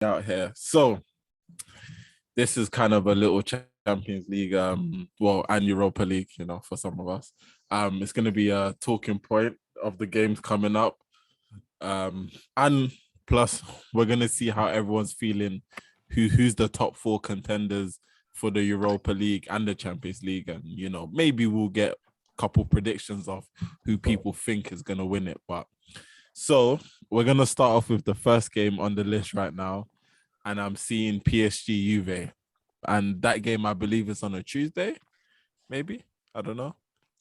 out here. So this is kind of a little Champions League, and Europa League, for some of us. It's going to be a talking point of the games coming up. And plus, we're going to see how everyone's feeling, who's the top four contenders for the Europa League and the Champions League. And, maybe we'll get a couple predictions of who people think is going to win it. So we're going to start off with the first game on the list right now. And I'm seeing PSG Juve. And that game, I believe, is on a Tuesday, maybe? I don't know.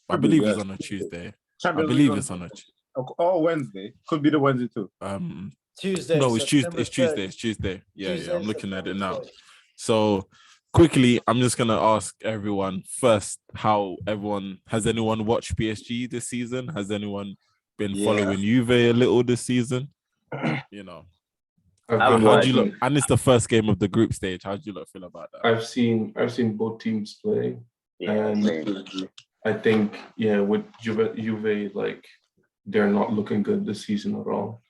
I believe it's on a Tuesday. I believe it's on a Tuesday. Or Wednesday. Could be the Wednesday too. Tuesday. No, it's Tuesday. It's Tuesday. It's Tuesday. Yeah. I'm looking at it now. So quickly, I'm just gonna ask everyone first has anyone watched PSG this season? Has anyone been following Juve a little this season? How do you look? And it's the first game of the group stage. How do you look feel about that? I've seen both teams play, and I think with Juve, like they're not looking good this season at all,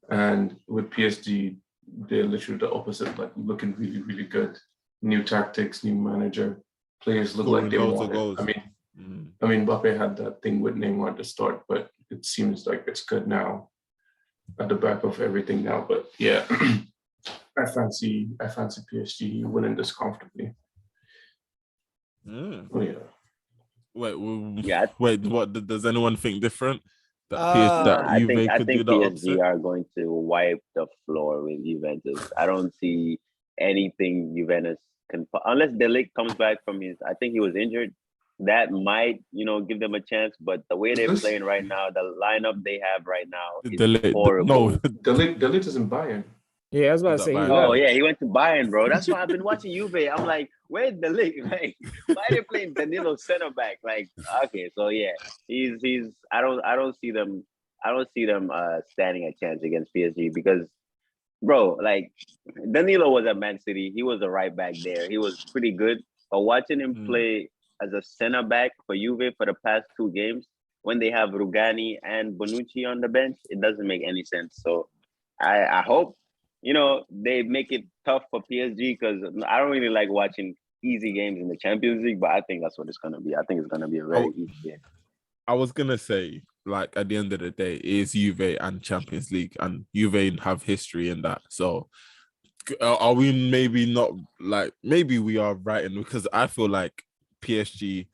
and with PSG, they're literally the opposite, like looking really, really good. New tactics, new manager, players look like they want it. I mean, Mbappe had that thing with Neymar at the start, but it seems like it's good now. At the back of everything now, but yeah, I fancy PSG winning this comfortably. Oh, yeah. Wait, what does anyone think different? I think PSG are going to wipe the floor with Juventus. I don't see anything Juventus can, unless De Ligt comes back from I think he was injured. That might, give them a chance, but the way they're playing right now, the lineup they have right now is horrible. No, De Ligt is in Bayern. Yeah, I was about to say. He went to Bayern, bro. That's why I've been watching Juve. I'm like, where's De Ligt? Like, why are they playing Danilo center back? Like, okay, so yeah, he's. I don't see them. Standing a chance against PSG because, bro, like Danilo was at Man City. He was a right back there. He was pretty good, but watching him play as a center back for Juve for the past 2 games, when they have Rugani and Bonucci on the bench, it doesn't make any sense. So I hope, they make it tough for PSG because I don't really like watching easy games in the Champions League, but I think that's what it's going to be. I think it's going to be a very easy game. I was going to say, like, at the end of the day, it is Juve and Champions League, and Juve have history in that. So are we maybe not, like, maybe we are right in, because I feel like PSG,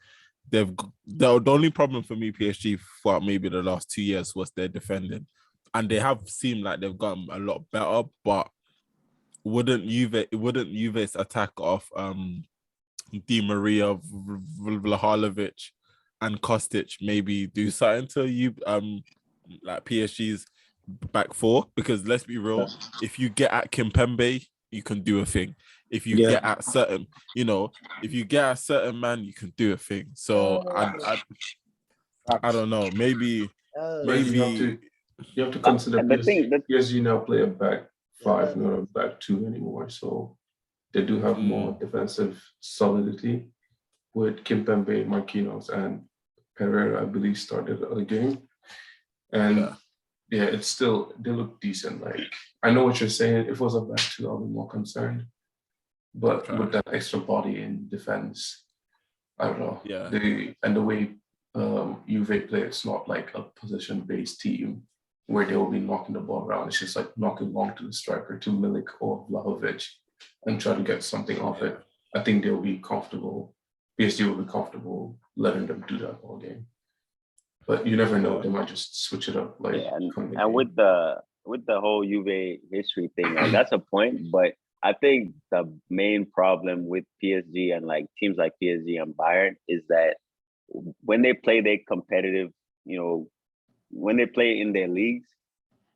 the only problem for me, PSG, for maybe the last 2 years was their defending, and they have seemed like they've gotten a lot better. But wouldn't Juve's attack of Di Maria, Vlahovic, and Kostic maybe do something to you, like PSG's back four? Because let's be real, if you get at Kimpembe, you can do a thing. If you get at certain, if you get at certain man, you can do a thing. So I don't know. Maybe you have to consider PSG now play a back 5, not a back 2 anymore. So they do have more defensive solidity with Kimpembe, Marquinhos, and Pereira, I believe, started the game. And it's still, they look decent. Like, I know what you're saying. If it was a back 2, I'll be more concerned. But with that extra body in defense, I don't know. Yeah. The way Juve play, it's not like a position-based team where they will be knocking the ball around. It's just like knocking long to the striker, to Milik or Vlahovic, and try to get something off it. I think they'll be comfortable. PSG will be comfortable letting them do that all game. But you never know; they might just switch it up. And with the whole Juve history thing, like, that's a point. But I think the main problem with PSG and like teams like PSG and Bayern is that when they play their competitive, when they play in their leagues,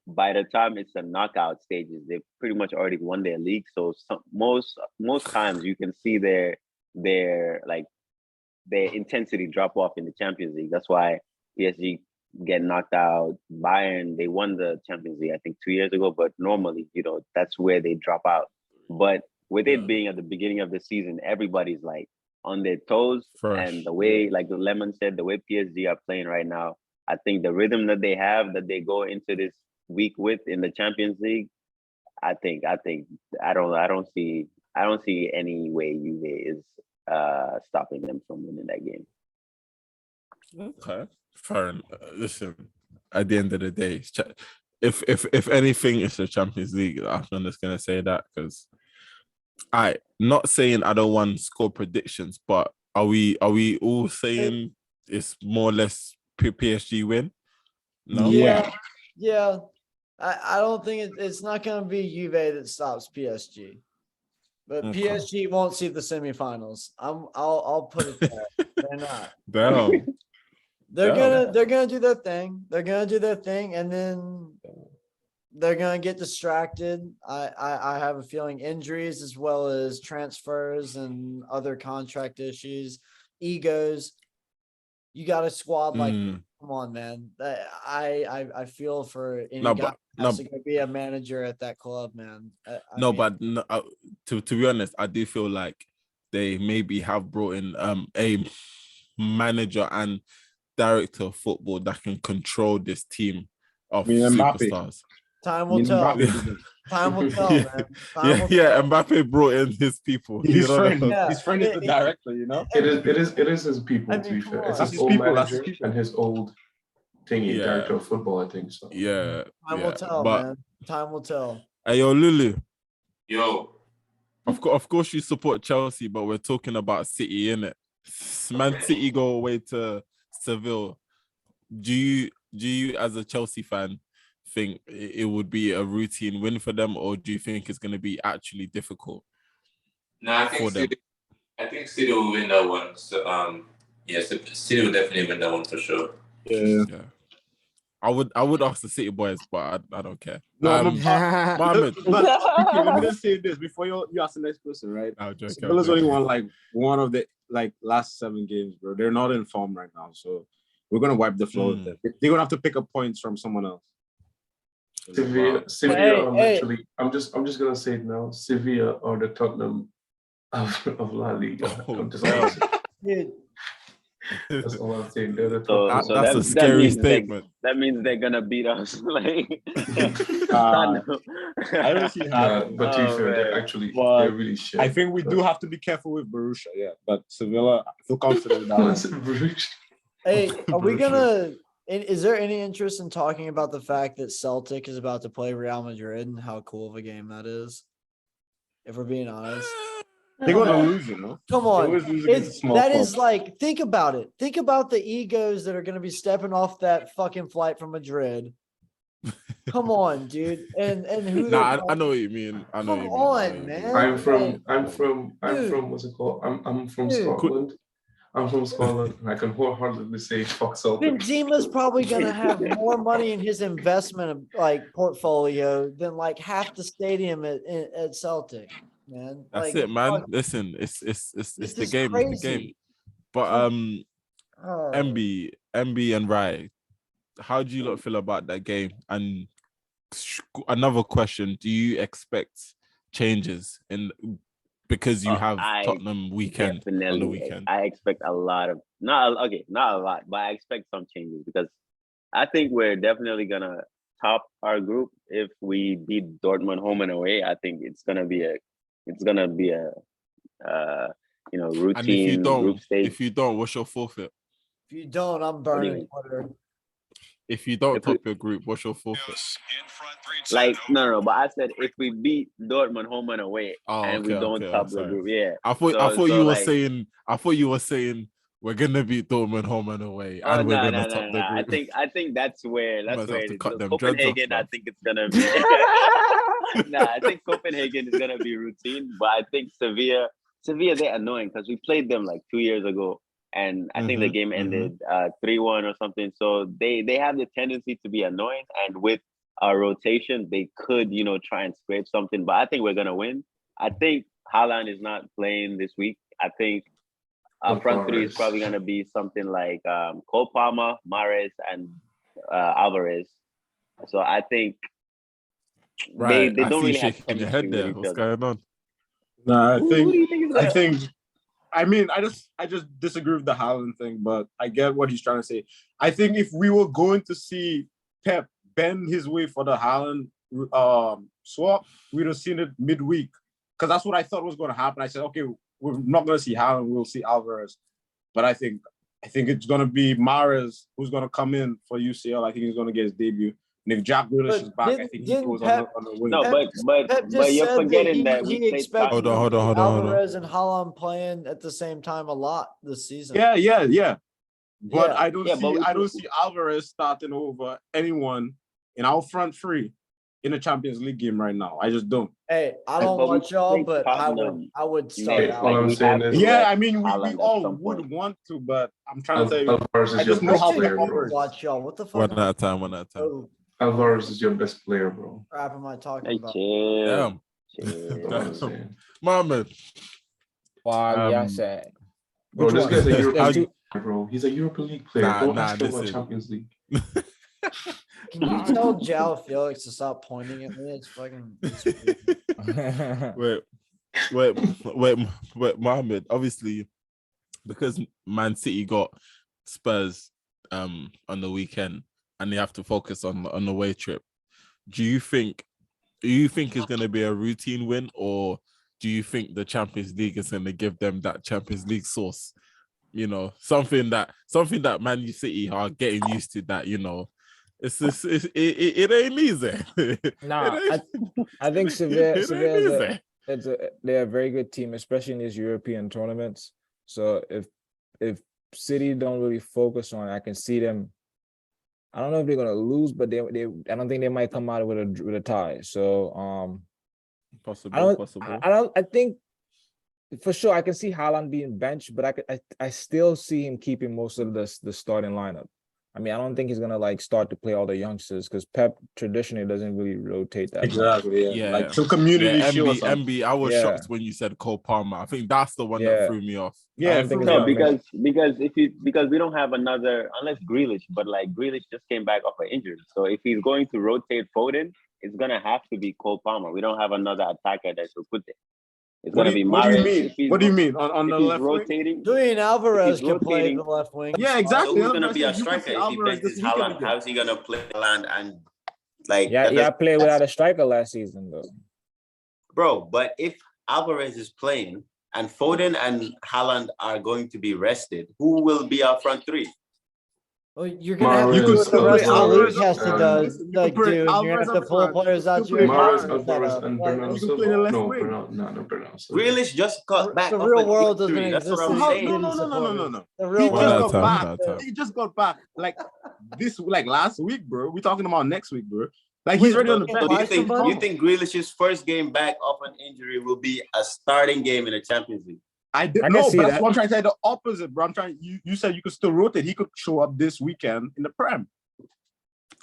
by the time it's the knockout stages, they've pretty much already won their league. So most times you can see their intensity drop off in the Champions League. That's why PSG get knocked out. Bayern, they won the Champions League, I think 2 years ago, but normally, that's where they drop out. But with it being at the beginning of the season, everybody's like on their toes. Fresh. And the way, like the Lemon said, the way PSG are playing right now, I think the rhythm that they have, that they go into this week with in the Champions League, I don't see any way Juve is stopping them from winning that game. Okay, fair enough. Listen, at the end of the day, if anything, it's the Champions League. I'm just gonna say that because not saying I don't want score predictions, but are we all saying it's more or less PSG win? No. Yeah. I don't think it's not going to be Juve that stops PSG, but Okay. PSG won't see the semifinals. I'll put it there. They're not. Damn. They're gonna do their thing. They're gonna do their thing, and then they're gonna get distracted. I have a feeling injuries as well as transfers and other contract issues, egos. You got a squad like, come on, man. I feel for any guy who has to go be a manager at that club, man. To be honest, I do feel like they maybe have brought in a manager and director of football that can control this team of superstars. Time will tell. Time will tell, man. Mbappe brought in his people. He's friend with the director, you know. It is his people. To be fair, it's his old manager and his old director of football. I think so. Yeah. Time will tell, man. Time will tell. Hey, yo, Lulu. Yo. Of course, you support Chelsea, but we're talking about City, innit? Man City go away to Seville. Do you as a Chelsea fan think it would be a routine win for them, or do you think it's going to be actually difficult? No, I think City will win that one. So City will definitely win that one for sure. Yeah. I would ask the City boys, but I don't care. No, Mohammed. Let me just say this before you ask the next person, right? Sevilla's only won one of the last 7 games, bro. They're not in form right now, so we're gonna wipe the floor with them. They're gonna have to pick up points from someone else. Sevilla actually, I'm just gonna say it now. Sevilla are the Tottenham of La Liga. That's all I'm saying. That's a scary statement. That means they're gonna beat us. I don't see how. But to be fair, they're really shit. I think we do have to be careful with Borussia, but Sevilla, I feel confident about it. Hey, are we gonna? Is there any interest in talking about the fact that Celtic is about to play Real Madrid and how cool of a game that is? If we're being honest. They're gonna lose, you know. Come on, is like, think about it. Think about the egos that are gonna be stepping off that fucking flight from Madrid. Come on, dude, and who? I know what you mean. I know what you mean. Man. I'm from what's it called? I'm from Scotland. I'm from Scotland, and I can wholeheartedly say fuck Celtic. Benzema's probably gonna have more money in his investment portfolio than half the stadium at Celtic. Man, that's it, man. Listen, it's the game. Crazy. It's the game. But MB and Rai, how do you lot feel about that game? And another question: do you expect changes because you have Tottenham weekend on the weekend? I expect a lot of not a lot, but I expect some changes because I think we're definitely gonna top our group if we beat Dortmund home and away. I think it's gonna be a routine group stage. If you don't, what's your forfeit? If you don't, I'm burning Twitter. If you don't top your group, what's your forfeit? No, but I said if we beat Dortmund home and away we don't top the group, I thought you were saying we're gonna beat Dortmund home and away, and we're gonna top the group. I think that's where it is. Copenhagen, I think it's gonna be. I think Copenhagen is gonna be routine, but I think Sevilla, they're annoying because we played them 2 years ago, and I think the game ended 3-1 or something. So they have the tendency to be annoying, and with our rotation, they could try and scrape something. But I think we're gonna win. I think Haaland is not playing this week. I think our front three is probably gonna be something like Cole Palmer, Mahrez, and Alvarez. So I think they don't really have shaking your head there. What's going on? No, I just disagree with the Haaland thing, but I get what he's trying to say. I think if we were going to see Pep bend his way for the Haaland swap, we'd have seen it midweek. Because that's what I thought was going to happen. I said, okay, we're not going to see Haaland, we'll see Alvarez. But I think it's going to be Mahrez who's going to come in for UCL. I think he's going to get his debut. And if Jack Grealish is back, I think he goes on the wing. No, but you're forgetting that he expected hold on. Alvarez and Haaland playing at the same time a lot this season. Yeah. But Yeah. I don't see Alvarez starting over anyone in our front three in a Champions League game right now. I just don't. Hey, I don't watch y'all, but I would start Yeah, all I'm out. saying is, Yeah, I mean, we Haaland all at some would point. want to, but I'm trying to tell you, Alvarez I is your just know best how player, they bro. Watch y'all. What the fuck? One at a time. Oh, Alvarez is your best player, bro. crap am I talking Hey, about? chill. That's what I'm saying. Mohammed. Wow, yeah, I said. Bro, Which this one? guy's a There's European two- player, bro. He's a Europa League player. Don't ask him about listen. Champions League. Can you tell Jao Felix to stop pointing at me? It's fucking. Wait, Mohammed. Obviously, because Man City got Spurs on the weekend, and they have to focus on the away trip. Do you think it's going to be a routine win, or do you think the Champions League is going to give them that Champions League sauce? You know, something that Man City are getting used to. That, you know, it ain't easy. Nah, I think Sevilla they're a very good team, especially in these European tournaments. So if City don't really focus on it, I can see them. I don't know if they're gonna lose, but I don't think they might come out with a tie. So Possible. I think for sure I can see Haaland being benched, but I still see him keeping most of the starting lineup. I mean, I don't think he's gonna like start to play all the youngsters because Pep traditionally doesn't really rotate that. Exactly. Yeah. Like some community shield. MB, I was Yeah. shocked when you said Cole Palmer. I think that's the one that threw me off. Yeah, I don't think it's No, gonna because we don't have another unless Grealish, but like Grealish just came back off an injury. So if he's going to rotate Foden, it's gonna have to be Cole Palmer. We don't have another attacker that should put there. It's gonna be What do you Mahrez. mean? What do you mean on the If he's left wing? rotating, Julian Alvarez If he's can play rotating- the left wing. Yeah, exactly. Who's gonna be a You can striker see if he Alvarez benches this weekend Haaland? again. How's he gonna play Haaland and like? Yeah, that I doesn't- played without a striker last season though. bro. But if Alvarez is playing and Foden and Haaland are going to be rested, who will be our front three? Well, you're gonna have to Mahrez, do what the rest of the Alvarez, league has to do. Like, put dude, you're gonna Alvarez have to up pull front. players out to You your put Mahrez, setup. Alvarez, and Like, Bernardo you can play the Silva. left No, wing. Bernardo Silva. Grealish just got back. The off real an world doesn't injury. That's what exist I'm in saying. No. The He real just One at a world. got time, back. one at a time. He just got back. Like last week, bro. We're talking about next week, bro. Like he's already on the So bench. do you think Grealish's first game back off an injury will be a starting game in the Champions League? I did I can no, see but that's that. what I'm trying to say. The opposite, bro. You said you could still rotate. He could show up this weekend in the Prem.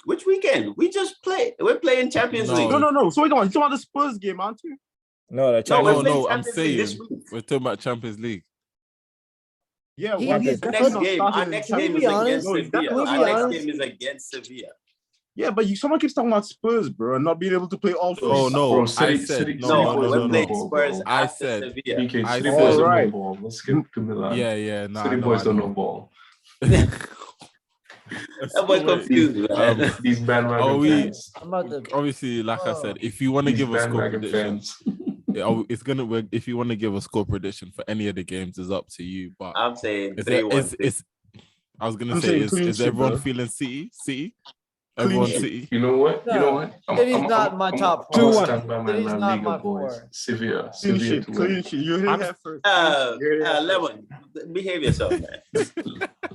Which weekend? We just played. We're playing Champions No. League. No. So you're talking about the Spurs game, aren't you? No, the No, Champions we're No, playing I'm Champions League this saying week. we're talking about Champions League. Yeah. He- well, he's he's Next definitely game. not Our starting next in Can we game be is honest? against No, he's Sevilla. definitely Can we Our be next honest? game is against Sevilla. Yeah, but someone keeps talking about Spurs, bro, and not being able to play all four. Oh no, Bro, I City said No, boys we're don't playing know ball, Spurs bro. I after said- Sevilla. BK, I City said- boys don't know Alright. ball. Let's get to Milan. Yeah, no, City boys don't know ball. That boy confused, man. These bandwagon fans. I'm about to. Obviously, like I Oh. said, if you want to These give a score bandwagon prediction, fans. it's gonna work. If you want to give a score prediction for any of the games, it's up to you. But I'm saying is 3-1. I was gonna I'm say, saying clean is sheet, everyone bro. feeling City? Everyone sheet. City. You know what? No, City's not my top I'm four. gonna stand by my City's La not Liga my boys. four. Sevilla Clean to sheet. win. Clean sheet. You heard it first. Lemon, behave yourself, man.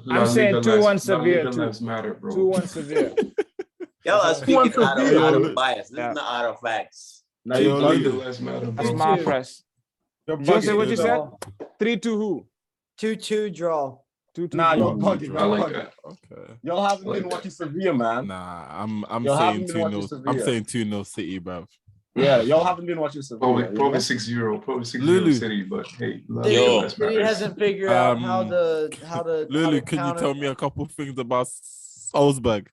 La I'm saying Liga 2-1 lives- La Sevilla Liga too. lives matter, bro. 2-1 Sevilla. Y'all are speaking out Sevilla. of bias. This Yeah. is not out of facts. Now Yo, you're La Liga bugging. lives matter, That's bro. my Two. press. You're Jose, bugging. what you said? Draw. 3-2 who? 2-2 draw. 2-2 Nah, draw. you're bugging. I You're like bugging. that. Okay. Y'all haven't Like been that. watching Sevilla, man. Nah, I'm Y'all saying haven't been watching 2-0. Sevilla. I'm saying 2-0 City, bruv. Yeah, y'all haven't been watching Sevilla. Probably 6-0. Probably 6-0 Lulu. City, but hey, La City, Liga Yo. lives City matters. hasn't figured out how to. Lulu, can you tell me a couple things about Salzburg?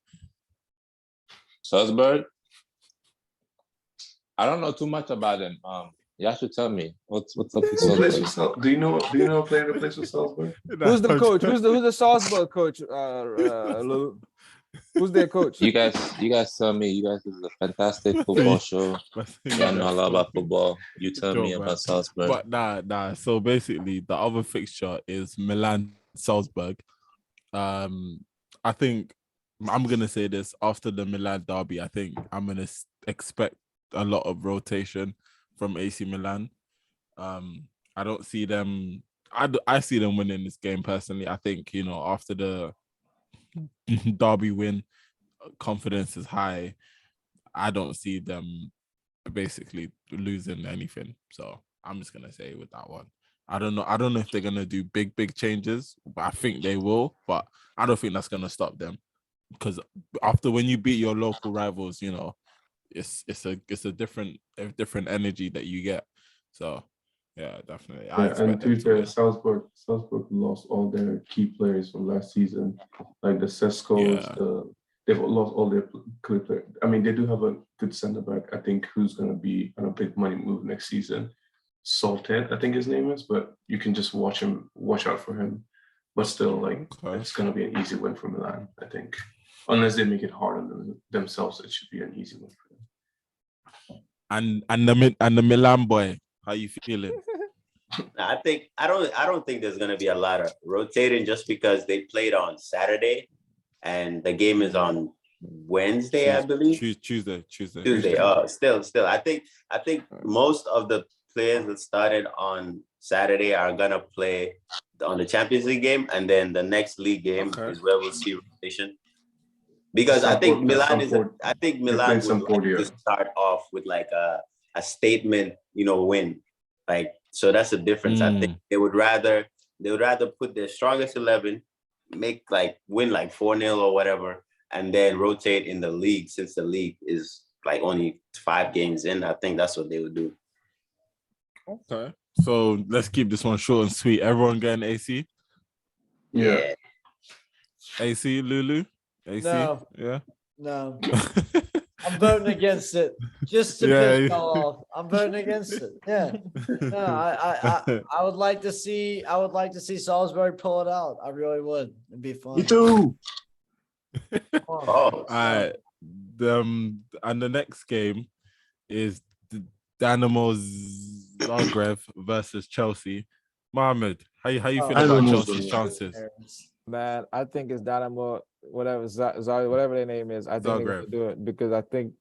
Salzburg? I don't know too much about them. You have to tell me what's up with Who plays Salzburg. for Salzburg? Do you know a player that plays for Salzburg? Who's the coach? Who's the Salzburg coach? Lou? Who's their coach? You guys tell me. You guys, this is a fantastic football show. Yeah, I know a lot about football. You tell me about Salzburg. But nah. So basically, the other fixture is Milan Salzburg. I think I'm gonna say this after the Milan derby. I think I'm gonna expect a lot of rotation from AC Milan. I don't see them. I see them winning this game personally. I think after the derby win, confidence is high. I don't see them basically losing anything. So I'm just gonna say with that one. I don't know if they're gonna do big changes, but I think they will. But I don't think that's gonna stop them, because after when you beat your local rivals, it's a different energy that you get. So yeah, definitely. And to be fair, Salzburg lost all their key players from last season, like the Seskos. They've lost all their key players. I mean, they do have a good centre back, I think, who's going to be on a big money move next season. Salted, I think his name is, but you can just watch out for him. But still, it's going to be an easy win for Milan, I think. Unless they make it hard on themselves, it should be an easy win for them. And the Milan boy, how you feeling? I don't think there's gonna be a lot of rotating, just because they played on Saturday and the game is on Wednesday, I believe. Tuesday. Still. I think most of the players that started on Saturday are gonna play on the Champions League game, and then the next league game is where we'll see rotation. Because I think Milan would like to start off with like a statement, win. So that's the difference. I think they would rather put their strongest 11, win 4-0 or whatever, and then rotate in the league, since the league is only 5 games in. I think that's what they would do. Okay. So let's keep this one short and sweet. Everyone getting AC? Yeah. AC, Lulu? AC? No. Yeah? No. I'm voting against it just to piss y'all off. I'm voting against it. Yeah. No, I would like to see Salzburg pull it out. I really would. It'd be fun. Me too. All right. And the next game is Dynamo Zagreb versus Chelsea. Mohammed, how you feel about Chelsea's chances? Man, I think it's Dynamo, whatever their name is. I think they're gonna do it, because I think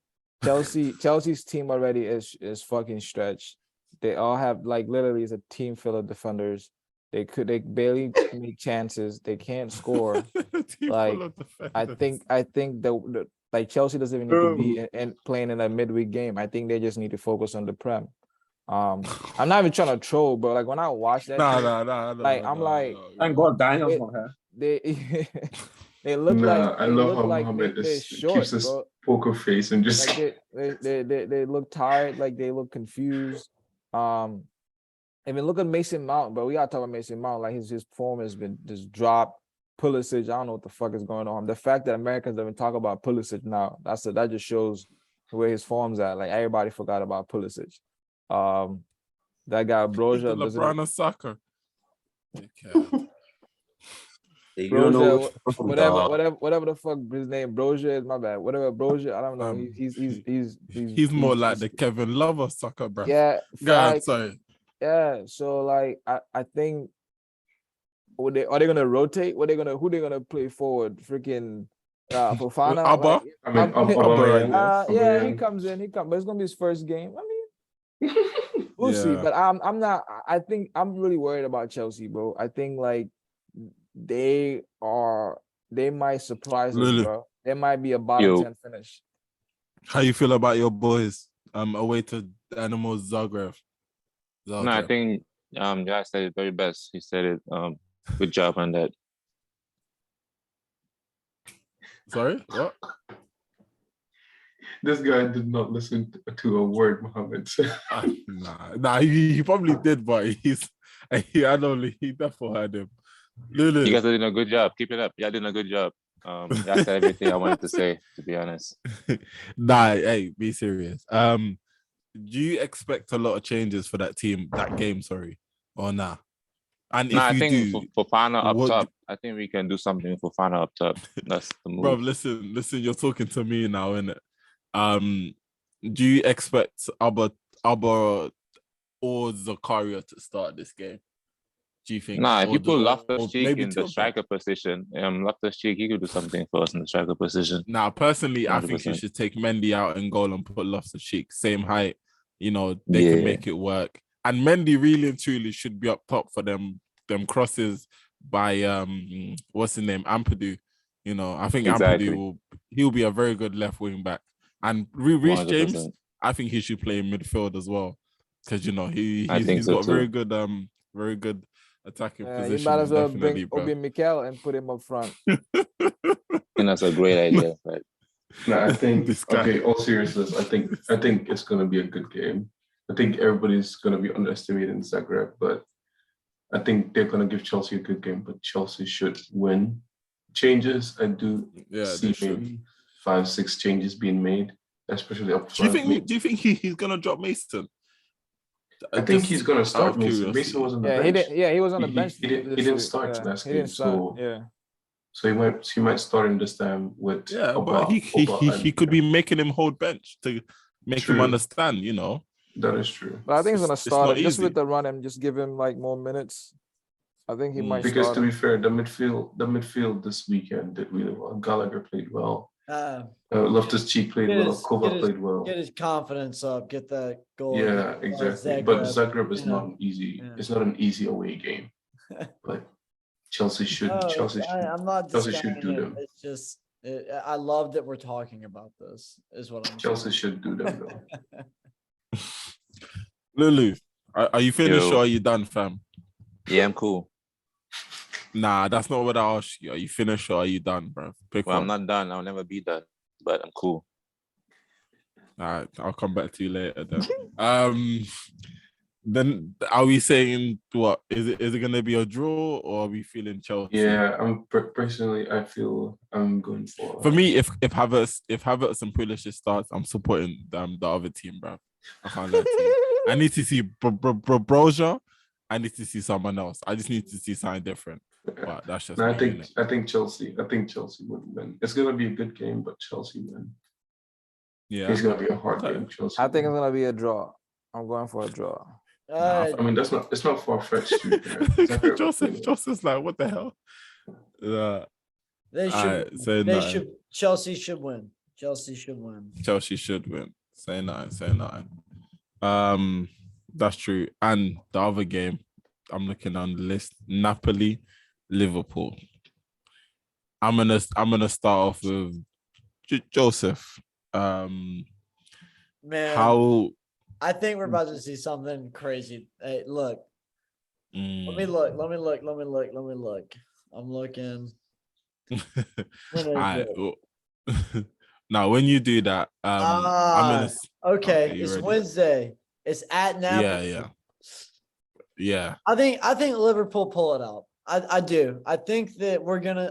Chelsea's team already is fucking stretched. They all have literally it's a team full of defenders. They barely make chances. They can't score. I think the Chelsea doesn't even need to be and playing in a midweek game. I think they just need to focus on the Prem. I'm not even trying to troll, but when I watch that, thank God Daniel's not here. They look I love how Mohammed keeps this poker face and just they look tired, they look confused. I mean, look at Mason Mount, but we gotta talk about Mason Mount. His form has been just dropped. Pulisic, I don't know what the fuck is going on. The fact that Americans don't even talk about Pulisic now, that just shows where his form's at. Everybody forgot about Pulisic. That guy Broja, LeBron of soccer. Broja, whatever the fuck his name Broja is, my bad. Whatever Broja, I don't know. He's more like the Kevin Love of soccer, bro. Yeah, sorry. Yeah, so I think are they gonna rotate? Who they gonna play forward? Freaking Fofana. Abba. Yeah, he comes, but it's gonna be his first game. I mean, we'll see. But I'm not. I think I'm really worried about Chelsea, bro. I think they might surprise us, bro. They might be a bottom 10 finish. How you feel about your boys away to Dynamo Zagreb? No, I think Josh said it very best. He said it. Good job on that. Sorry, what? This guy did not listen to a word Mohammed said. Nah, he probably did, but he definitely heard him. Lulu. You guys are doing a good job. Keep it up. You're doing a good job. That's everything I wanted to say, to be honest. Nah, hey, be serious. Do you expect a lot of changes for that game, or nah? And No, if I you think do, for Fana up what, top, I think we can do something for Fana up top. That's the bro? move. Listen, you're talking to me now, innit? Do you expect Abba or Zakaria to start this game? Do you think? Nah, if you put or Loftus-Cheek maybe in the striker position, Loftus-Cheek, he could do something for us in the striker position. Now, personally, I think you 100%. should take Mendy out in goal and put Loftus-Cheek, same height. You know, they can make it work. And Mendy really and truly should be up top for them crosses by what's his name, Ampadu. You know, I think Ampadu he'll be a very good left wing back. And Reece James, I think he should play in midfield as well, because you know he's got very good attacking position. You might as well bring Obi Mikel and put him up front. And that's a great idea. Right? No, I think all seriousness, I think it's gonna be a good game. I think everybody's gonna be underestimating Zagreb, but I think they're gonna give Chelsea a good game, but Chelsea should win. Changes, I do see maybe 5-6 changes being made, especially up front. Do you think he's gonna drop Mason? I think he's gonna start Mason. Mason was on the bench. He was on the bench. He didn't start last game. So he might start in this time with but he could be making him hold bench to make him understand, you know. That is true. But I think he's gonna start just with the run and just give him like more minutes. I think he might because to be fair, the midfield this weekend did really well. Gallagher played well. Loftus-Cheek played well. Kova played well. Get his confidence up. Get that goal. Yeah, exactly. But Zagreb is not easy. Yeah. It's not an easy away game. But Chelsea should. I'm not. Chelsea should do them. It's just. I love that we're talking about this. Is what I'm. Chelsea should do them though. Lulu, are you finished or are you done, fam? Yeah, I'm cool. Nah, that's not what I asked you. Are you finished or are you done, bro? I'm not done. I'll never be done, but I'm cool. All right, I'll come back to you later then. Then are we saying what? Is it gonna be a draw or are we feeling Chelsea? Yeah, personally I feel I'm going for me, if Havertz and Pulisic starts, I'm supporting the other team, bro. I can't lie to you. I need to see Broja. I need to see someone else. I just need to see something different. But that's just. I think Chelsea would win. It's gonna be a good game, but Chelsea win. Yeah, it's gonna be a hard game. Chelsea. I think it's gonna be a draw. I'm going for a draw. I mean, it's not far fetched. Joseph's like, what the hell? Chelsea should win. Chelsea should win. Chelsea should win. Say nine. That's true. And the other game, I'm looking on the list. Napoli, Liverpool. I'm gonna start off with Joseph. Man, I think we're about to see something crazy. Hey, look. Let me look. I'm looking. Now, when you do that, it's ready? Wednesday. It's at Napoli. Yeah. I think Liverpool pull it out. I do. I think that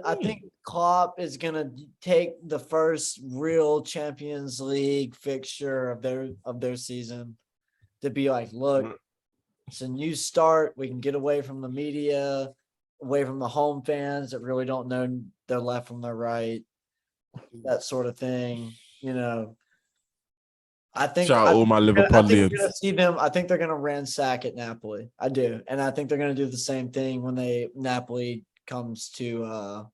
I think Klopp is gonna take the first real Champions League fixture of their season to be like, look, it's a new start. We can get away from the media, away from the home fans that really don't know their left from their right, that sort of thing. You know, I think shout out all my Liverpoolians. I think they're gonna ransack at Napoli. I do, and I think they're gonna do the same thing when Napoli comes to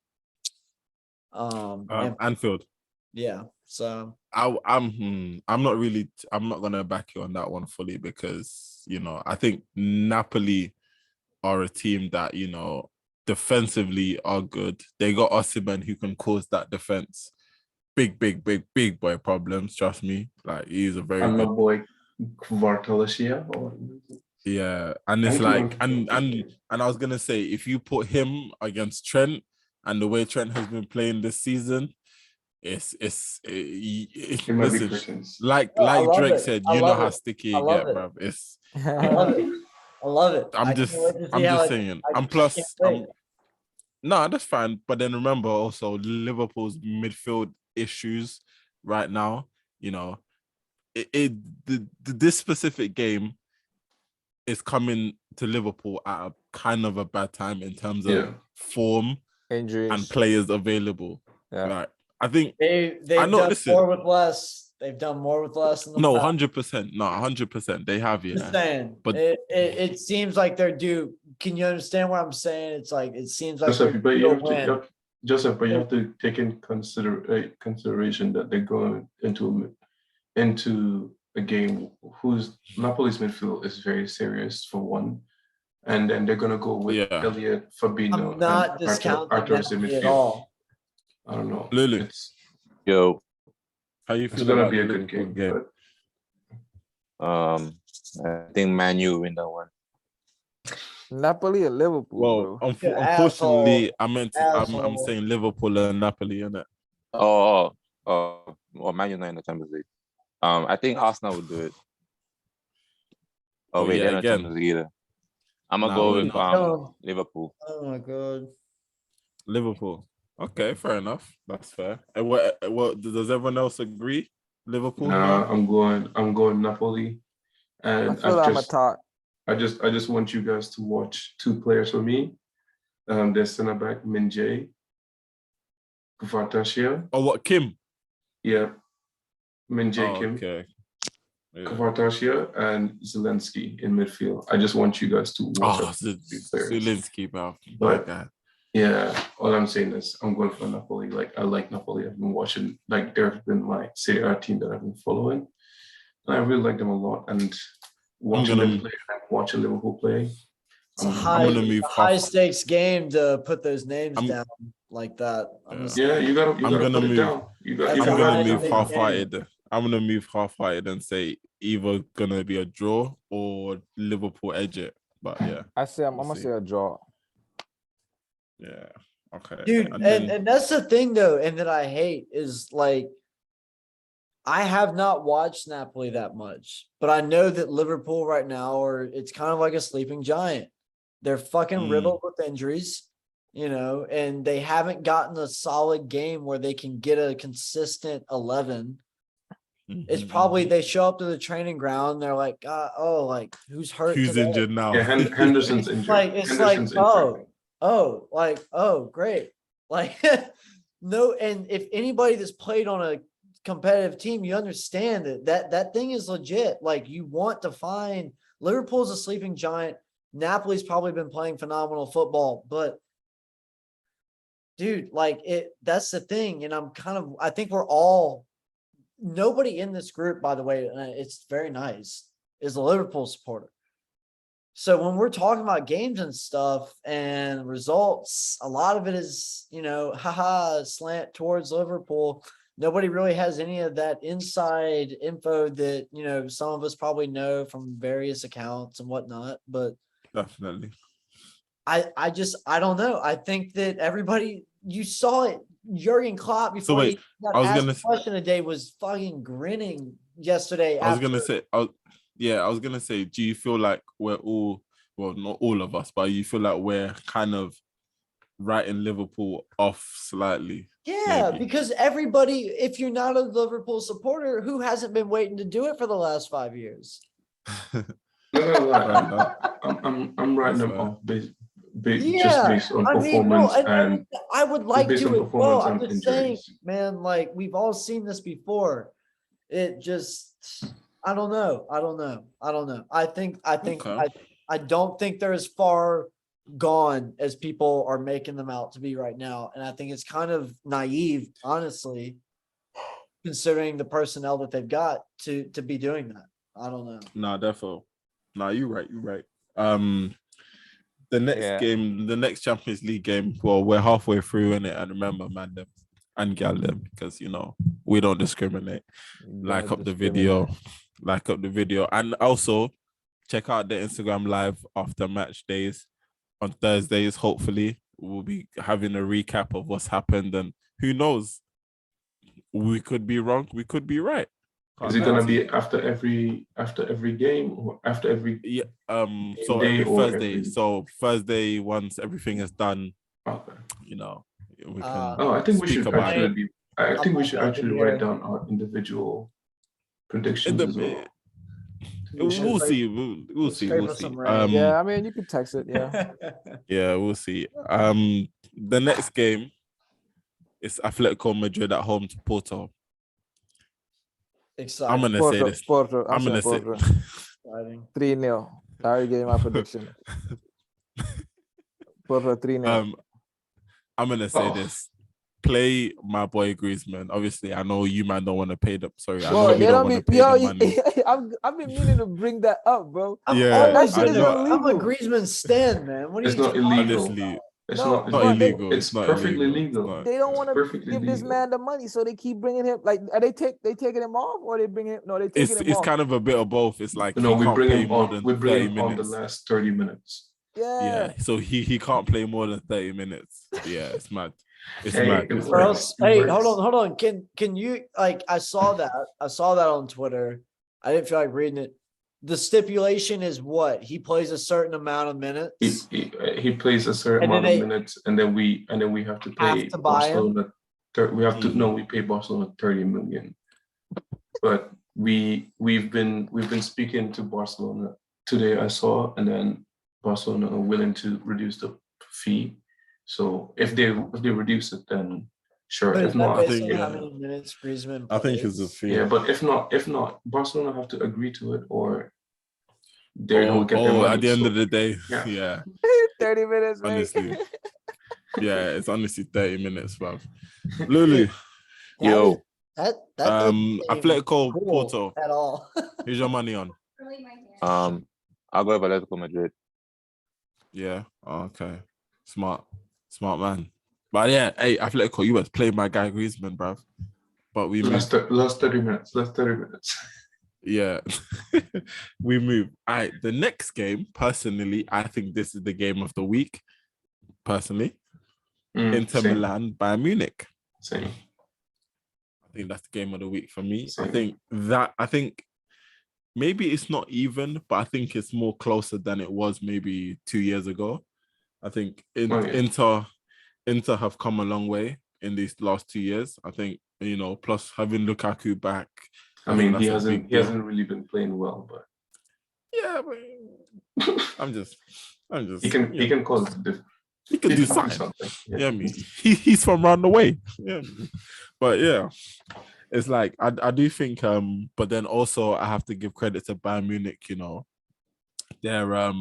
Anfield. Yeah, so I'm not gonna back you on that one fully because you know I think Napoli are a team that you know defensively are good. They got Osimhen who can cause that defense. Big boy problems. Trust me. Like he's a very good my boy Kvaratskhelia. Yeah, and it's like and I was gonna say if you put him against Trent and the way Trent has been playing this season, it's like Drake said, you know how sticky it get, bro. It's I love it. I'm just saying. No, that's fine. But then remember also Liverpool's midfield issues right now. You know, this specific game is coming to Liverpool at a kind of a bad time in terms of form, injuries, and players available. Yeah. Like, I think they've done more with less. They've done more with less. In the no, past. 100%. No, 100%. They have, yeah. Just saying, but it seems like they're due. Can you understand what I'm saying? It's like it seems like Joseph, but you have to take in consideration that they're going into a game whose Napoli's midfield is very serious for one, and then they're gonna go with Elliot, Fabinho, I'm not discounting Arthur's in midfield. at all. I don't know. Lulu, how you feel? It's gonna be a good game. But, I think Man U win that one. Napoli or Liverpool? Well, unfortunately, I'm saying Liverpool and Napoli, innit? Well, Man U not in the Champions League. I think Arsenal would do it. They're not Champions League either. I'm gonna go with Liverpool. Oh my god, Liverpool. Okay, fair enough. That's fair. And what does everyone else agree? Liverpool? Nah, I'm going Napoli. And I just want you guys to watch two players for me. Their centre back Min-jae, Kvaratskhelia. Oh, what, Kim? Yeah, Min-jae Kim. Okay. Yeah. Kvaratskhelia and Zelensky in midfield. I just want you guys to watch these players. Zelensky, bro. But yeah, all I'm saying is I'm going for Napoli. Like, I like Napoli. I've been watching, like, they've been my Serie A team that I've been following. And I really like them a lot. And watching them play and watching Liverpool play. It's a high stakes game to put those names down like that. You gotta put it down. I'm gonna move half-hearted. I'm gonna move half-hearted and say either gonna be a draw or Liverpool edge it. But yeah, I'm gonna say a draw. Yeah. Okay. Dude, and that's the thing though, and that I hate is like I have not watched Napoli that much, but I know that Liverpool right now it's kind of like a sleeping giant. They're fucking riddled with injuries, and they haven't gotten a solid game where they can get a consistent 11. It's probably they show up to the training ground. They're like, who's hurt? Who's today? injured now? Yeah, Henderson's injured. Great. Like, no. And if anybody that's played on a competitive team, you understand that thing is legit. Like, you want to find Liverpool's a sleeping giant. Napoli's probably been playing phenomenal football, but dude, like that's the thing. And I think nobody in this group, by the way, it's very nice, is a Liverpool supporter. So when we're talking about games and stuff and results, a lot of it is, slant towards Liverpool. Nobody really has any of that inside info that, some of us probably know from various accounts and whatnot, but definitely. I don't know. I think that everybody, you saw it. Jurgen Klopp before he got asked the question today was fucking grinning yesterday. I was gonna say, do you feel like we're all, well, not all of us, but you feel like we're kind of writing Liverpool off slightly? Yeah, maybe? Because everybody, if you're not a Liverpool supporter, who hasn't been waiting to do it for the last 5 years? I'm writing them off just based on performance. And I would like to as well. I'm just saying, man, like we've all seen this before. It just, I don't know. I don't think they're as far gone as people are making them out to be right now. And I think it's kind of naive, honestly, considering the personnel that they've got to be doing that. I don't know. No, definitely. No, you're right. The next game, the next Champions League game, well, we're halfway through in it, and remember, man, them and gal them, because we don't discriminate. Like up the video, and also check out the Instagram live after match days on Thursdays. Hopefully, we'll be having a recap of what's happened, and who knows, we could be wrong, we could be right. Is it gonna be after every game or after every so every Thursday? So Thursday, once everything is done, we can. I think we should actually write down our individual predictions as well. We'll see. We'll see. We'll see. Yeah, I mean, you can text it. Yeah. Yeah, we'll see. The next game is Atletico Madrid at home to Porto. Exciting. I'm gonna say this. Porto. I'm gonna say Exciting. 3-0. I already gave my prediction. Porto 3-0. I'm gonna say this. Play my boy Griezmann. Obviously, I know you man don't want to pay them. Sorry, I know you don't want to pay the money. I've been meaning to bring that up, bro. I'm a Griezmann stan, man. What are you not illegal. Honestly, It's not illegal. It's perfectly legal. They don't want to give this man the money, so they keep bringing him. Like, are they taking him off, or they bring him? No, they taking him off. It's kind of a bit of both. It's like no, we bring him on. We bring him on the last 30 minutes. Yeah. So he can't play more than 30 minutes. Yeah, it's mad. It's Hey, mad. Hey, hold on. Can you, like, I saw that on Twitter. I didn't feel like reading it. The stipulation is what? He plays a certain amount of minutes. He plays a certain amount of minutes, and then we have to pay Barcelona. We pay Barcelona 30 million. But we've been speaking to Barcelona today. I saw, and then Barcelona are willing to reduce the fee. So if they reduce it, then sure. But if not, I think how many minutes Griezmann plays? I think it's a fee. Yeah, but if not, Barcelona have to agree to it, or they don't get their money. At the end of the day, yeah. 30 minutes, mate. Honestly, yeah, it's honestly 30 minutes, bruv. Lulu, Yo, that Atletico Porto at all. Who's your money on? I'll go with Atletico Madrid. Yeah. Okay. Smart man. But yeah, hey, Atletico, you must play my guy Griezmann, bruv. But we last 30 minutes. Yeah. We move. All right. The next game, personally, I think this is the game of the week. Personally. Inter Milan, Bayern Munich. Same. I think that's the game of the week for me. Same. I think maybe it's not even, but I think it's more closer than it was maybe 2 years ago. I think Inter have come a long way in these last 2 years. I think, plus having Lukaku back. I mean, he hasn't really been playing well, but yeah, but I'm just he can cause a difference. He can do something. Yeah, he's from round the way. Yeah, but yeah, it's like I do think. But then also I have to give credit to Bayern Munich. They're I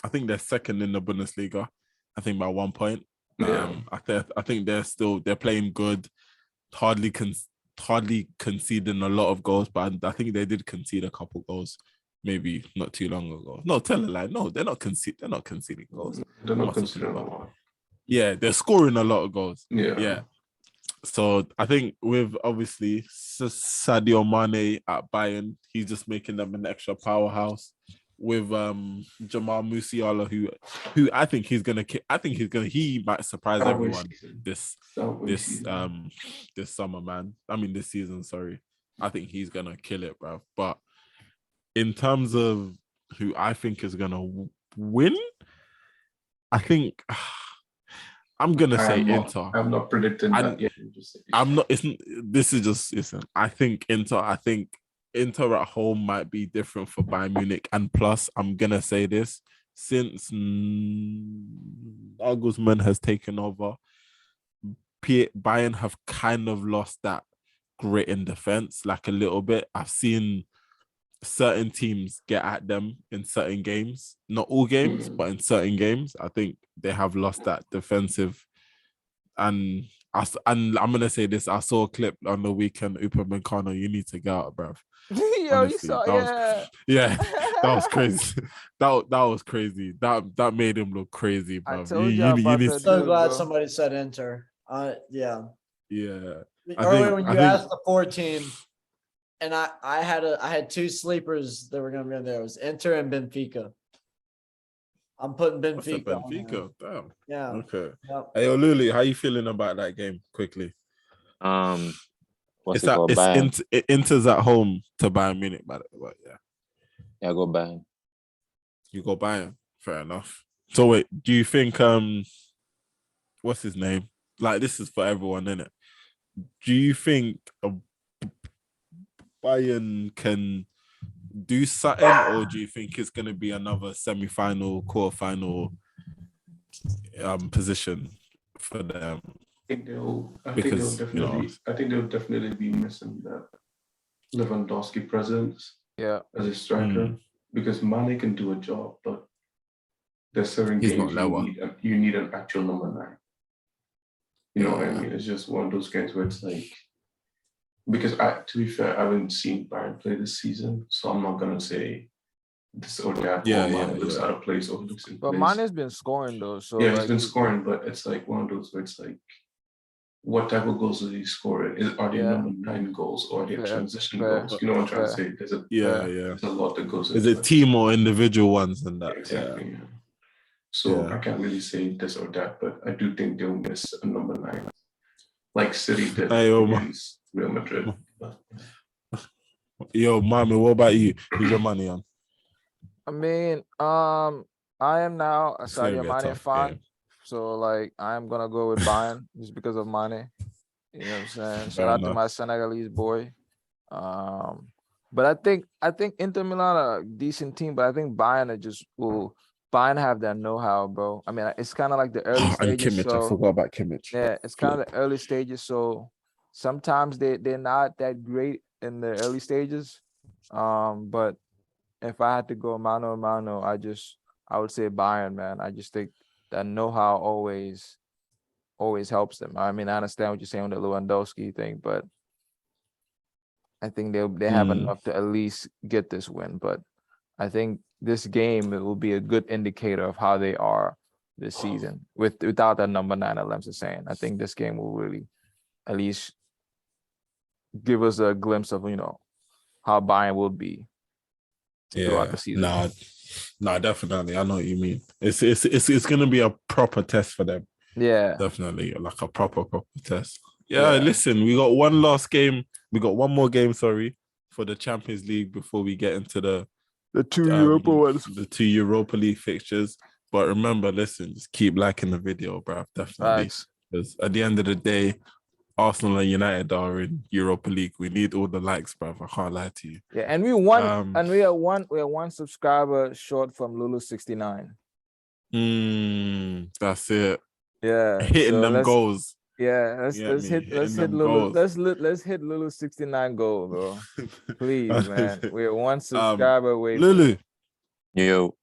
think they're second in the Bundesliga. I think by 1 point. I think they're playing good. Hardly conceding a lot of goals, but I think they did concede a couple goals. Maybe not too long ago. No, tell a lie. No, they're not conceding goals. They're not conceding a lot. Yeah, they're scoring a lot of goals. Yeah. So I think with obviously Sadio Mane at Bayern, he's just making them an extra powerhouse. With Jamal Musiala, who I think he might surprise everyone this summer, man. I mean this season, sorry. I think he's gonna kill it, bro. But in terms of who I think is gonna win, I think I'm gonna say Inter. I'm not predicting that yet. I'm not. This is just listen. I think Inter at home might be different for Bayern Munich, and plus, I'm gonna say this: since Nagelsmann has taken over, Bayern have kind of lost that grit in defense, like a little bit. I've seen certain teams get at them in certain games, not all games, but in certain games. I think they have lost that defensive. And I'm gonna say this: I saw a clip on the weekend. Upamecano, you need to get out, bruv. Yo, honestly, you saw, that was crazy. That was crazy. That made him look crazy, bro. I'm so glad somebody said Inter. Yeah. Earlier when you asked the 14, and I had two sleepers that were gonna be in there. It was Inter and Benfica. I'm putting Benfica. Benfica, damn. Yeah. Okay. Yep. Hey, Lulu, how you feeling about that game? Quickly. Inter's at home to Bayern Munich, but yeah. Yeah, I go Bayern. You go Bayern. Fair enough. So wait, do you think what's his name? Like, this is for everyone, innit? Do you think Bayern can do something, or do you think it's gonna be another semi-final, quarter-final position for them? I think they'll definitely be missing that Lewandowski presence as a striker, because Mane can do a job, but there's certain games you need an actual number 9. You know what I mean? It's just one of those games where it's like, because to be fair, I haven't seen Bayern play this season, so I'm not gonna say this or that. Mane looks out of place or looks in place. But Mane's been scoring though, so yeah, he's been scoring, but it's like one of those where it's like, what type of goals is he scoring? Are they number 9 goals or are they transition goals? You know what I'm trying to say? There's a lot that goes into it. Is it team or individual ones and that? Exactly. Yeah. So I can't really say this or that, but I do think they'll miss a number 9, like City did against Real Madrid. Yo, Mami, what about you? Who's your money on? I mean, I am now a Sadio Mane fan. So like I'm gonna go with Bayern just because of Mane. You know what I'm saying? Shout out to my Senegalese boy. But I think Inter Milan are a decent team, but I think Bayern Bayern have that know-how, bro. I mean, it's kind of like the early stages. And Kimmich, I forgot about Kimmich. Yeah, it's kind of the early stages. So sometimes they're not that great in the early stages. But if I had to go mano a mano, I would say Bayern, man. I just think that know-how always helps them. I mean, I understand what you're saying on the Lewandowski thing, but I think they have enough to at least get this win. But I think this game, it will be a good indicator of how they are this season without that number 9 that Lems is saying. I think this game will really at least give us a glimpse of, how Bayern will be throughout the season. No, definitely. I know what you mean. It's gonna be a proper test for them. Yeah. Definitely. Like a proper test. Yeah, listen, we got one last game. We got one more game, for the Champions League before we get into the 2 Europa ones. The 2 Europa League fixtures. But remember, listen, just keep liking the video, bro. Definitely. Because at the end of the day, Arsenal and United are in Europa League. We need all the likes, bro. I can't lie to you. Yeah, and we won, and we are one subscriber short from Lulu69. That's it. Yeah, hitting them goals. Yeah, let's hit Lulu69 goal, bro. Please, man. We're one subscriber away. Lulu. Yo.